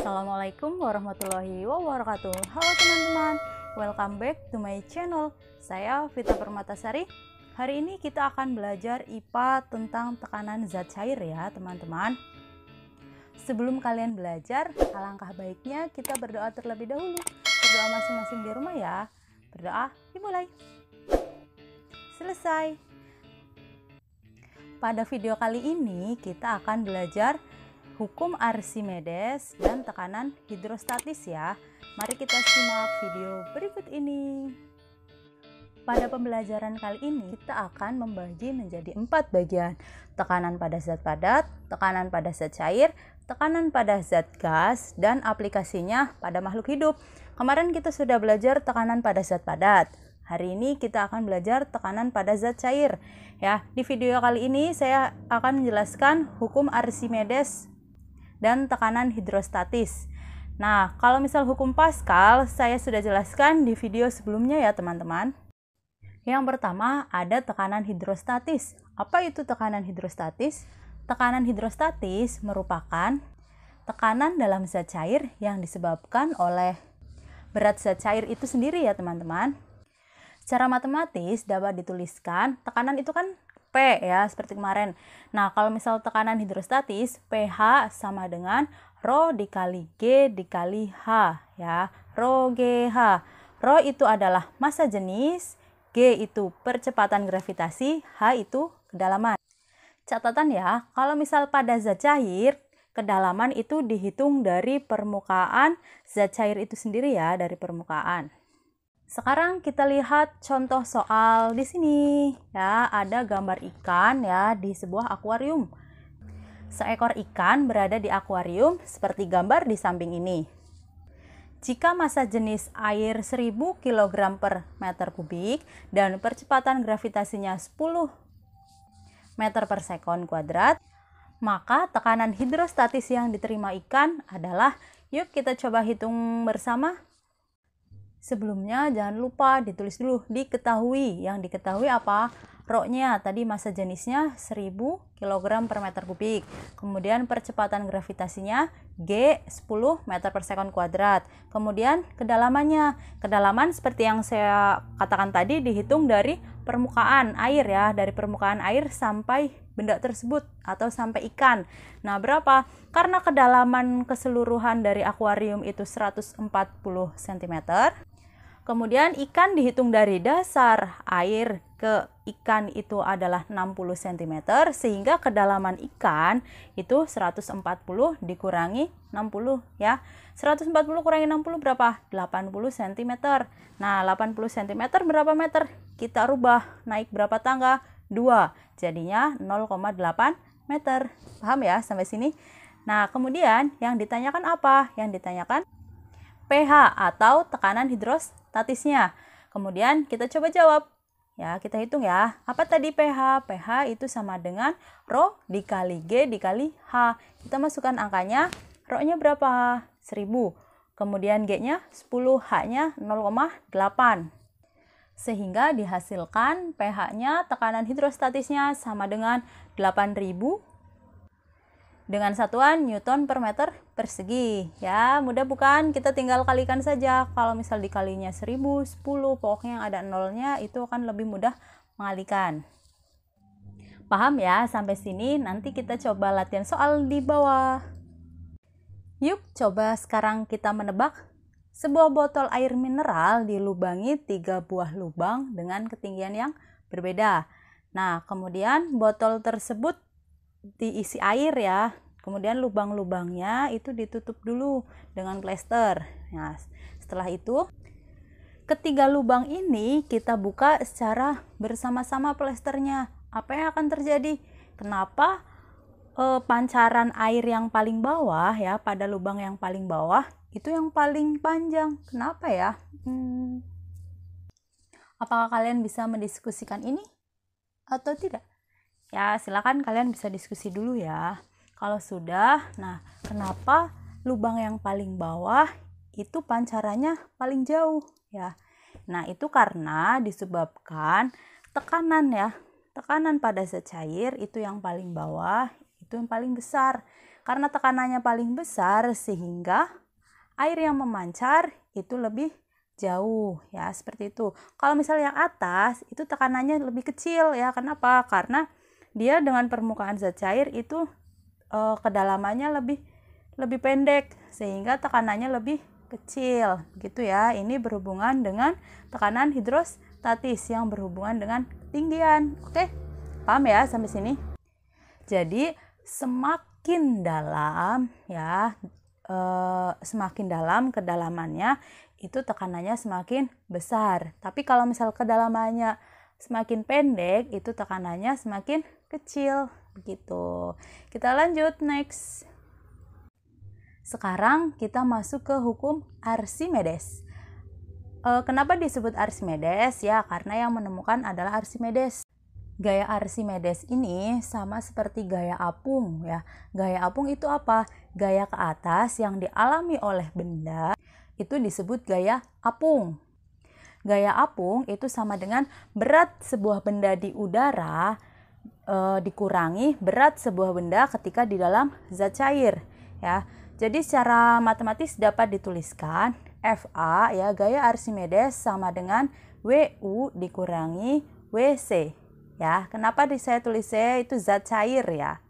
Assalamualaikum warahmatullahi wabarakatuh. Halo teman-teman, welcome back to my channel. Saya Vita Permatasari. Hari ini kita akan belajar IPA tentang tekanan zat cair ya teman-teman. Sebelum kalian belajar, alangkah baiknya kita berdoa terlebih dahulu. Berdoa masing-masing di rumah ya. Berdoa dimulai. Selesai. Pada video kali ini kita akan belajar hukum Archimedes dan tekanan hidrostatis ya. Mari kita simak video berikut ini. Pada pembelajaran kali ini kita akan membagi menjadi 4 bagian. Tekanan pada zat padat, tekanan pada zat cair, tekanan pada zat gas, dan aplikasinya pada makhluk hidup. Kemarin kita sudah belajar tekanan pada zat padat. Hari ini kita akan belajar tekanan pada zat cair. Ya, di video kali ini saya akan menjelaskan hukum Archimedes dan tekanan hidrostatis. Nah, kalau misal hukum Pascal, saya sudah jelaskan di video sebelumnya ya teman-teman. Yang pertama ada tekanan hidrostatis. Apa itu tekanan hidrostatis? Tekanan hidrostatis merupakan tekanan dalam zat cair yang disebabkan oleh berat zat cair itu sendiri ya teman-teman. Secara matematis dapat dituliskan, tekanan itu kan P ya, seperti kemarin. Nah, kalau misal tekanan hidrostatis, pH sama dengan Rho dikali G dikali H ya, Rho GH. Rho itu adalah massa jenis, G itu percepatan gravitasi, H itu kedalaman. Catatan ya, kalau misal pada zat cair, kedalaman itu dihitung dari permukaan zat cair itu sendiri ya, dari permukaan. Sekarang kita lihat contoh soal di sini ya, ada gambar ikan ya di sebuah akuarium. Seekor ikan berada di akuarium seperti gambar di samping ini. Jika massa jenis air 1000 kg per meter kubik dan percepatan gravitasinya 10 meter per sekon kuadrat, maka tekanan hidrostatis yang diterima ikan adalah, yuk kita coba hitung bersama. Sebelumnya jangan lupa ditulis dulu, diketahui. Yang diketahui apa? Rho-nya tadi massa jenisnya 1000 kg per meter kubik. Kemudian percepatan gravitasinya G 10 meter per sekon kuadrat. Kemudian kedalamannya. Kedalaman seperti yang saya katakan tadi dihitung dari permukaan air ya, dari permukaan air sampai benda tersebut atau sampai ikan. Nah, berapa? Karena kedalaman keseluruhan dari akuarium itu 140 cm. Kemudian ikan dihitung dari dasar air ke ikan itu adalah 60 cm, sehingga kedalaman ikan itu 140 dikurangi 60 ya. 140 kurangi 60 berapa? 80 cm. Nah, 80 cm berapa meter? Kita rubah, naik berapa tangga? 2. Jadinya 0,8 meter. Paham ya sampai sini? Nah, kemudian yang ditanyakan apa? Yang ditanyakan pH atau tekanan hidrostatisnya. Kemudian kita coba jawab. Ya, kita hitung ya. Apa tadi pH? pH itu sama dengan Rho dikali G dikali H. Kita masukkan angkanya. Rho-nya berapa? 1000. Kemudian G-nya 10, H-nya 0,8. Sehingga dihasilkan pH-nya, tekanan hidrostatisnya sama dengan 8000 dengan satuan Newton per meter persegi. Ya, mudah bukan? Kita tinggal kalikan saja. Kalau misal dikalinya 1000, 10, pokoknya yang ada nolnya itu akan lebih mudah mengalikan. Paham ya sampai sini? Nanti kita coba latihan soal di bawah. Yuk, coba sekarang kita menebak. Sebuah botol air mineral dilubangi 3 buah lubang dengan ketinggian yang berbeda. Nah, kemudian botol tersebut diisi air ya, kemudian lubang-lubangnya itu ditutup dulu dengan plester. Nah, setelah itu ketiga lubang ini kita buka secara bersama-sama plesternya. Apa yang akan terjadi? Kenapa pancaran air yang paling bawah ya, pada lubang yang paling bawah itu yang paling panjang? Kenapa ya? Apakah kalian bisa mendiskusikan ini atau tidak? Ya, silakan kalian bisa diskusi dulu ya. Kalau sudah, nah kenapa lubang yang paling bawah itu pancarannya paling jauh ya? Nah, itu karena disebabkan tekanan ya. Tekanan pada zat cair itu yang paling bawah, itu yang paling besar. Karena tekanannya paling besar sehingga air yang memancar itu lebih jauh ya, seperti itu. Kalau misalnya yang atas itu tekanannya lebih kecil ya. Kenapa? Karena dia dengan permukaan zat cair itu kedalamannya lebih pendek sehingga tekanannya lebih kecil gitu ya. Ini berhubungan dengan tekanan hidrostatis yang berhubungan dengan ketinggian. Oke, paham ya sampai sini? Jadi semakin dalam ya, semakin dalam kedalamannya itu tekanannya semakin besar. Tapi kalau misal kedalamannya semakin pendek itu tekanannya semakin kecil begitu. Kita lanjut next. Sekarang kita masuk ke hukum Archimedes. Kenapa disebut Archimedes? Ya, karena yang menemukan adalah Archimedes. Gaya Archimedes ini sama seperti gaya apung ya. Gaya apung itu apa? Gaya ke atas yang dialami oleh benda itu disebut gaya apung. Gaya apung itu sama dengan berat sebuah benda di udara dikurangi berat sebuah benda ketika di dalam zat cair ya. Jadi secara matematis dapat dituliskan FA ya, gaya Archimedes sama dengan WU dikurangi WC ya. Kenapa saya tulis C? Itu zat cair ya.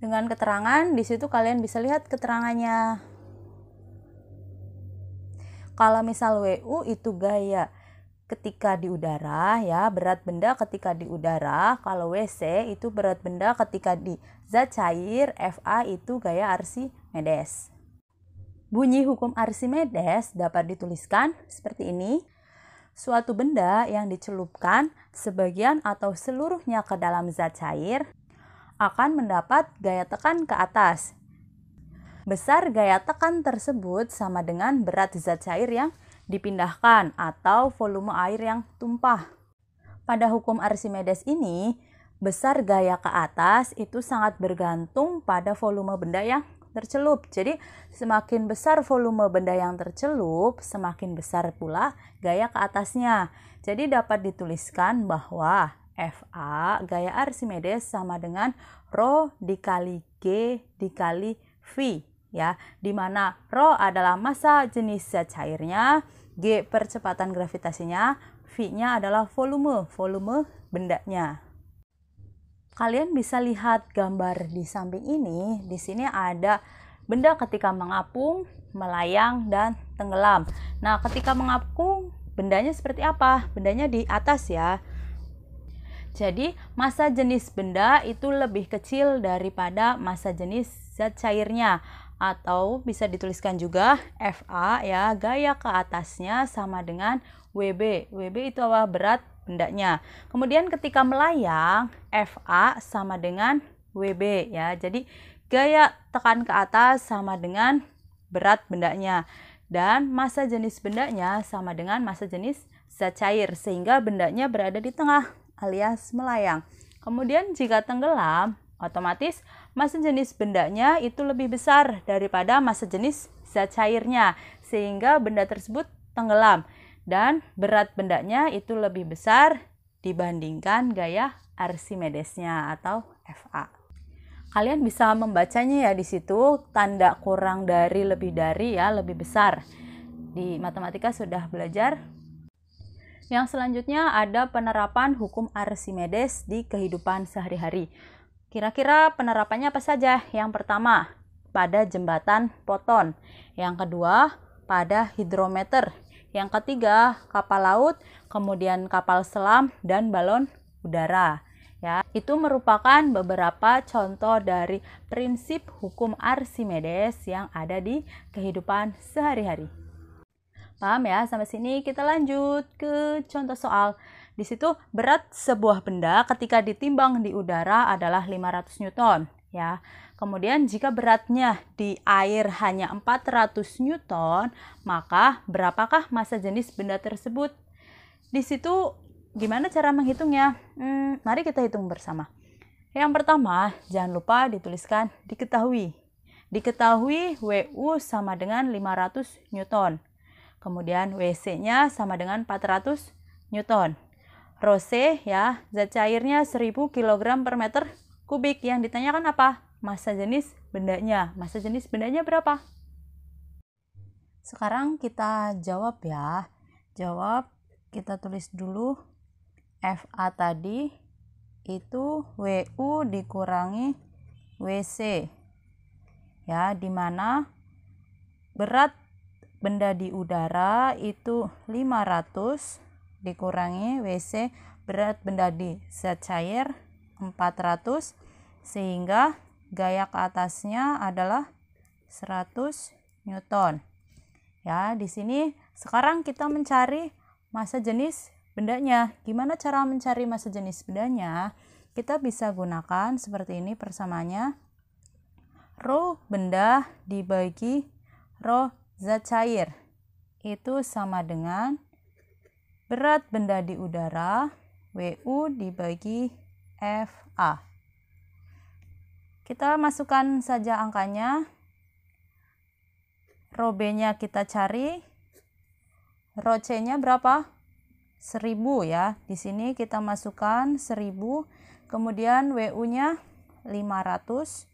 Dengan keterangan di situ kalian bisa lihat keterangannya. Kalau misal WU itu gaya ketika di udara ya, berat benda ketika di udara. Kalau WC itu berat benda ketika di zat cair. FA itu gaya Archimedes. Bunyi hukum Archimedes dapat dituliskan seperti ini. Suatu benda yang dicelupkan sebagian atau seluruhnya ke dalam zat cair akan mendapat gaya tekan ke atas. Besar gaya tekan tersebut sama dengan berat zat cair yang dipindahkan atau volume air yang tumpah. Pada hukum Archimedes ini, besar gaya ke atas itu sangat bergantung pada volume benda yang tercelup. Jadi semakin besar volume benda yang tercelup, semakin besar pula gaya ke atasnya. Jadi dapat dituliskan bahwa FA gaya Archimedes sama dengan Rho dikali G dikali V ya, di mana Rho adalah massa jenis zat cairnya, G percepatan gravitasinya, V-nya adalah volume bendanya. Kalian bisa lihat gambar di samping ini. Di sini ada benda ketika mengapung, melayang, dan tenggelam. Nah, ketika mengapung, bendanya seperti apa? Bendanya di atas ya. Jadi, massa jenis benda itu lebih kecil daripada massa jenis zat cairnya. Atau bisa dituliskan juga FA ya, gaya ke atasnya sama dengan WB. WB itu apa? Berat bendanya. Kemudian ketika melayang, FA sama dengan WB ya. Jadi gaya tekan ke atas sama dengan berat bendanya. Dan massa jenis bendanya sama dengan massa jenis zat cair. Sehingga bendanya berada di tengah alias melayang. Kemudian jika tenggelam, otomatis massa jenis bendanya itu lebih besar daripada massa jenis zat cairnya. Sehingga benda tersebut tenggelam. Dan berat bendanya itu lebih besar dibandingkan gaya Archimedesnya atau FA. Kalian bisa membacanya ya di situ, tanda kurang dari lebih dari ya, lebih besar. Di matematika sudah belajar. Yang selanjutnya ada penerapan hukum Archimedes di kehidupan sehari-hari. Kira-kira penerapannya apa saja? Yang pertama, pada jembatan Poton. Yang kedua, pada hidrometer. Yang ketiga, kapal laut, kemudian kapal selam, dan balon udara. Ya, itu merupakan beberapa contoh dari prinsip hukum Archimedes yang ada di kehidupan sehari-hari. Paham ya? Sampai sini kita lanjut ke contoh soal. Di situ berat sebuah benda ketika ditimbang di udara adalah 500 Newton. Ya. Kemudian jika beratnya di air hanya 400 Newton, maka berapakah massa jenis benda tersebut? Di situ gimana cara menghitungnya? Mari kita hitung bersama. Yang pertama, jangan lupa dituliskan diketahui. Diketahui WU sama dengan 500 Newton. Kemudian WC-nya sama dengan 400 Newton. Rho C ya, zat cairnya 1000 kg per meter kubik. Yang ditanyakan apa? massa jenis bendanya. Massa jenis bendanya berapa? Sekarang kita jawab ya. Jawab, kita tulis dulu FA tadi itu WU dikurangi WC. Ya, dimana berat benda di udara itu 500 dikurangi WC berat benda di zat cair 400, sehingga gaya ke atasnya adalah 100 Newton. Ya, di sini sekarang kita mencari massa jenis bendanya. Gimana cara mencari massa jenis bendanya? Kita bisa gunakan seperti ini persamaannya. Rho benda dibagi rho zat cair itu sama dengan berat benda di udara WU dibagi FA. Kita masukkan saja angkanya. Rho B-nya kita cari. Rho C-nya berapa? 1000 ya. Di sini kita masukkan 1000. Kemudian WU-nya 500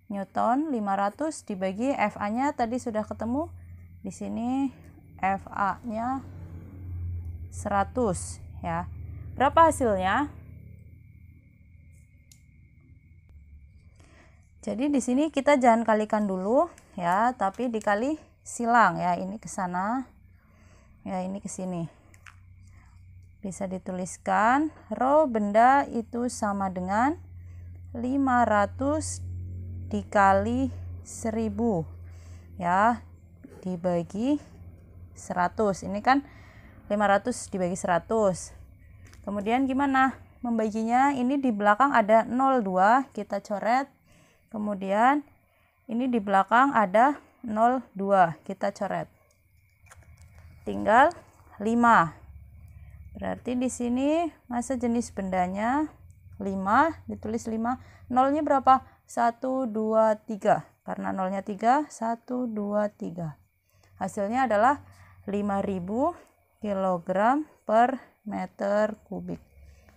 Newton. 500 dibagi FA-nya tadi sudah ketemu. Di sini FA-nya 100 ya. Berapa hasilnya? Jadi di sini kita jangan kalikan dulu ya, tapi dikali silang ya. Ini ke sana. Ya, ini ke sini. Bisa dituliskan rho benda itu sama dengan 500 dikali 1000 ya, dibagi 100. Ini kan 500 dibagi 100. Kemudian gimana membaginya? Ini di belakang ada 02, kita coret. Kemudian ini di belakang ada 02, kita coret. Tinggal 5. Berarti di sini massa jenis bendanya 5, ditulis 5. Nolnya berapa? 1, 2, 3. Karena nolnya 3, 1, 2, 3. Hasilnya adalah 5000 kg per meter kubik.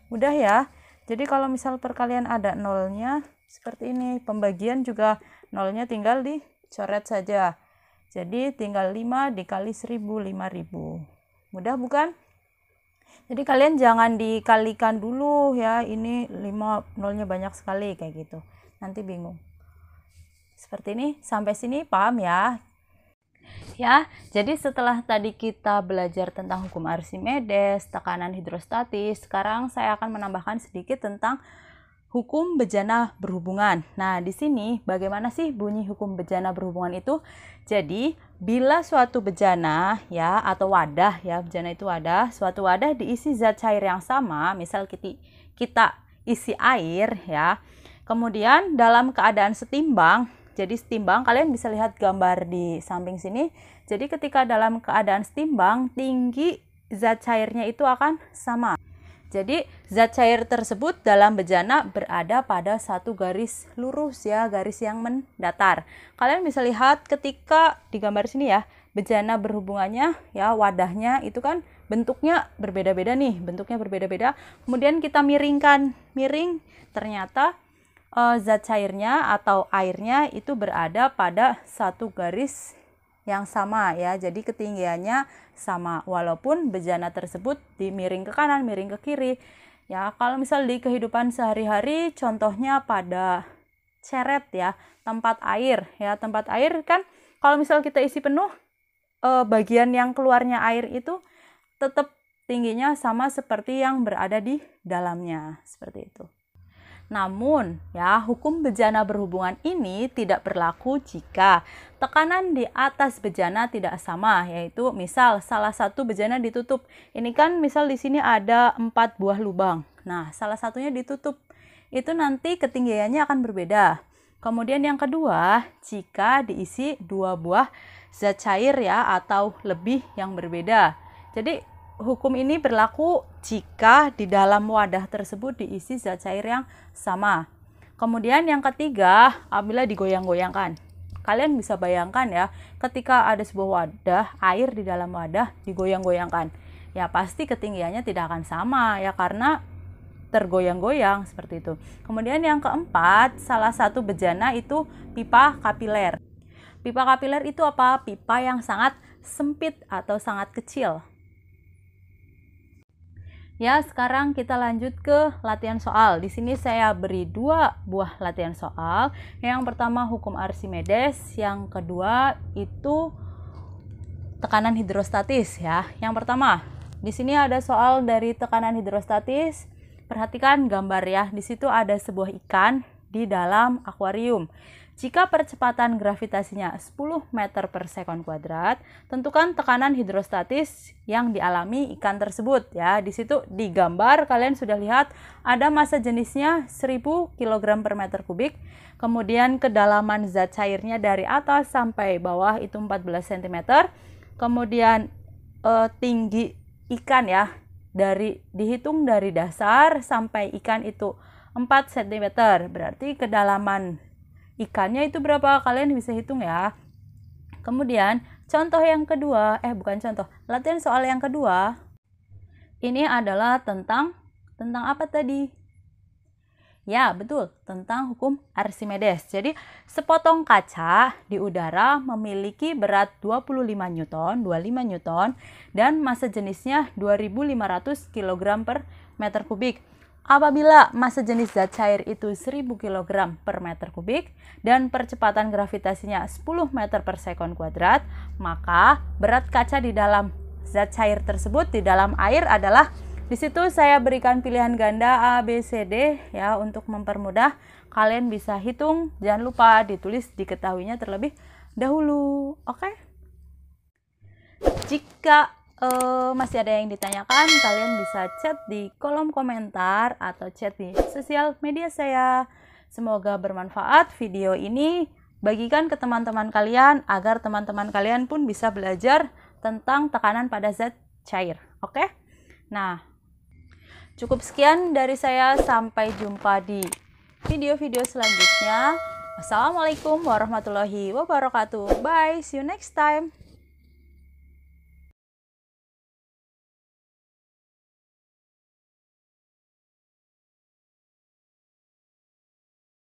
Mudah ya. Jadi kalau misal perkalian ada nolnya seperti ini, pembagian juga nolnya tinggal dicoret saja. Jadi tinggal 5 dikali 1000, 5000. Mudah bukan? Jadi kalian jangan dikalikan dulu ya, ini 5 nolnya banyak sekali kayak gitu. Nanti bingung. Seperti ini, sampai sini paham ya? Ya, jadi setelah tadi kita belajar tentang hukum Archimedes, tekanan hidrostatis, sekarang saya akan menambahkan sedikit tentang hukum bejana berhubungan. Nah, di sini bagaimana sih bunyi hukum bejana berhubungan itu? Jadi, bila suatu bejana ya atau wadah ya, bejana itu wadah, suatu wadah diisi zat cair yang sama, misal kita isi air ya. Kemudian dalam keadaan setimbang, jadi setimbang, kalian bisa lihat gambar di samping sini. Jadi ketika dalam keadaan setimbang, tinggi zat cairnya itu akan sama. Jadi zat cair tersebut dalam bejana berada pada satu garis lurus ya, garis yang mendatar. Kalian bisa lihat ketika di gambar sini ya, bejana berhubungannya ya, wadahnya itu kan bentuknya berbeda-beda nih, bentuknya berbeda-beda. Kemudian kita miringkan, ternyata zat cairnya atau airnya itu berada pada satu garis yang sama ya, jadi ketinggiannya sama walaupun bejana tersebut dimiring ke kanan, miring ke kiri ya. Kalau misal di kehidupan sehari-hari, contohnya pada ceret ya, tempat air ya, tempat air kan kalau misal kita isi penuh, bagian yang keluarnya air itu tetap tingginya sama seperti yang berada di dalamnya, seperti itu. Namun, ya, hukum bejana berhubungan ini tidak berlaku jika tekanan di atas bejana tidak sama, yaitu misal salah satu bejana ditutup. Ini kan misal di sini ada 4 buah lubang. Nah, salah satunya ditutup. Itu nanti ketinggiannya akan berbeda. Kemudian yang kedua, jika diisi 2 buah zat cair ya atau lebih yang berbeda. Jadi hukum ini berlaku jika di dalam wadah tersebut diisi zat cair yang sama. Kemudian yang ketiga, apabila digoyang-goyangkan. Kalian bisa bayangkan ya, ketika ada sebuah wadah, air di dalam wadah digoyang-goyangkan. Ya pasti ketinggiannya tidak akan sama ya, karena tergoyang-goyang seperti itu. Kemudian yang keempat, salah satu bejana itu pipa kapiler. Pipa kapiler itu apa? Pipa yang sangat sempit atau sangat kecil. Ya, sekarang kita lanjut ke latihan soal. Di sini saya beri 2 buah latihan soal. Yang pertama hukum Archimedes, yang kedua itu tekanan hidrostatis ya. Yang pertama, di sini ada soal dari tekanan hidrostatis. Perhatikan gambar ya. Di situ ada sebuah ikan di dalam akuarium. Jika percepatan gravitasinya 10 meter per sekon kuadrat, tentukan tekanan hidrostatis yang dialami ikan tersebut ya. Di situ di gambar kalian sudah lihat ada massa jenisnya 1000 kg per meter kubik. Kemudian kedalaman zat cairnya dari atas sampai bawah itu 14 cm. Kemudian tinggi ikan ya, dihitung dari dasar sampai ikan itu 4 cm. Berarti kedalaman ikannya itu berapa? Kalian bisa hitung ya. Kemudian contoh yang kedua, latihan soal yang kedua. Ini adalah tentang apa tadi? Ya, betul, tentang hukum Archimedes. Jadi, sepotong kaca di udara memiliki berat 25 Newton, dan massa jenisnya 2500 kg per meter kubik. Apabila massa jenis zat cair itu 1000 kg per meter kubik dan percepatan gravitasinya 10 meter per sekon kuadrat, maka berat kaca di dalam zat cair tersebut di dalam air adalah, di situ saya berikan pilihan ganda A, B, C, D ya untuk mempermudah. Kalian bisa hitung, jangan lupa ditulis diketahuinya terlebih dahulu. Oke? Jika masih ada yang ditanyakan, kalian bisa chat di kolom komentar atau chat di sosial media saya. Semoga bermanfaat video ini. Bagikan ke teman-teman kalian agar teman-teman kalian pun bisa belajar tentang tekanan pada zat cair. Oke? Nah, cukup sekian dari saya. Sampai jumpa di video-video selanjutnya. Wassalamualaikum warahmatullahi wabarakatuh. Bye, see you next time.